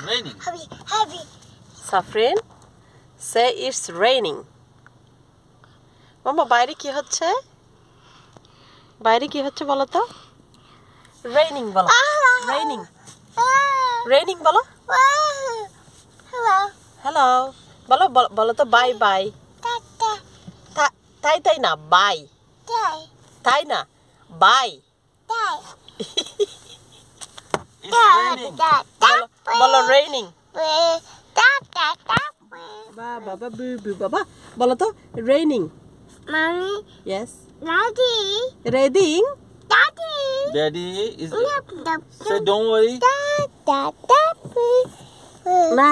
raining. Heavy. Safrin, say it's raining. মামা বাইরে কি হচ্ছে? বাইরে কি হচ্ছে বলো তো? Raining বলো। Raining. Raining বলো। Hello. বলো তো bye bye. তাই না bye. তাই না bye. It's raining. বলো raining. বাবা বলো তো raining. Mommy. Yes. Daddy. Raining. Daddy is. Say don't worry.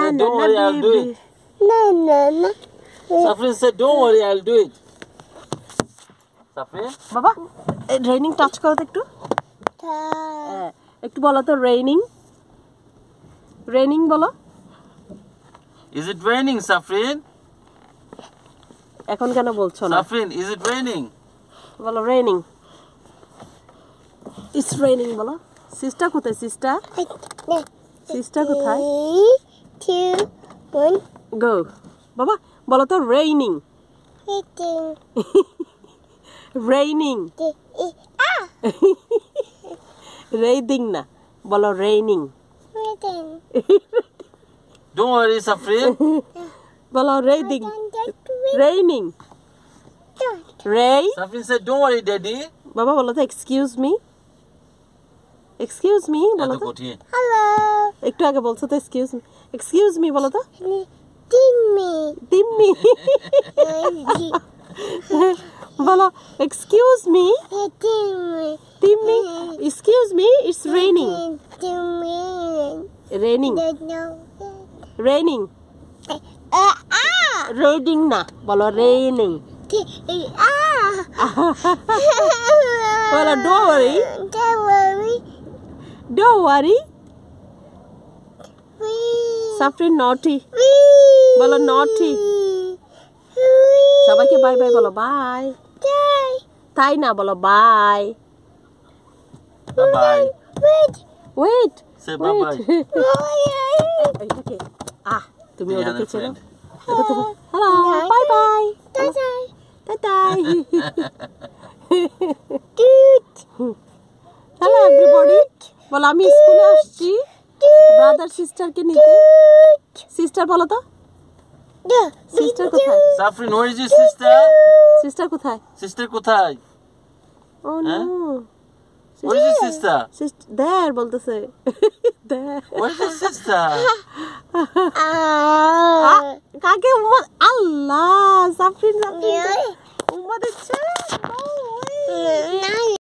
Say don't worry, I'll do it. No. Safrin said don't worry, I'll do it. Safrin? বাবা raining touch করো তো একটু একটু বলো তো raining বলো Is it raining, Safrin? এখন কেন বলছো না Safrin, is it raining? বলো raining it's raining বলো সিস্টার কোথায় সিস্টার কোথায় 3, 2, 1. go বাবা বলো তো raining raining raining না বলো raining Don't worry, Safrin. বলো raining ray Safrin said don't worry, Daddy. বাবা বলো তো excuse me বলো তো Hello. একটু আগে বলছো তো excuse me বলো তো Timmy. বলো excuse me Timmy. excuse me it's raining Timmy. raining No. raining raining না বলো raining বলো don't worry Safrin naughty বলো naughty সবাইকে বাই বাই বলো বাই তাই না বলো by Bye-bye. wait Say bye-bye. এইটাকে তুমি Rihanna ওটাকে ছেড়ো friend. হ্যালো বাই বাই টাটাই হ্যালো এভরিবডি বলো আমি স্কুলে আসছি ব্রাদার সিস্টারকে নিতে সিস্টার বলো তো সিস্টার কোথায় Safrin, where is your sister? Sister কোথায় Sister কোথায়? ও no Where is your sister? there বলতেছে there Where is your sister? কাকে আল্লাহ সাফরিন উম্মা দিচ্ছে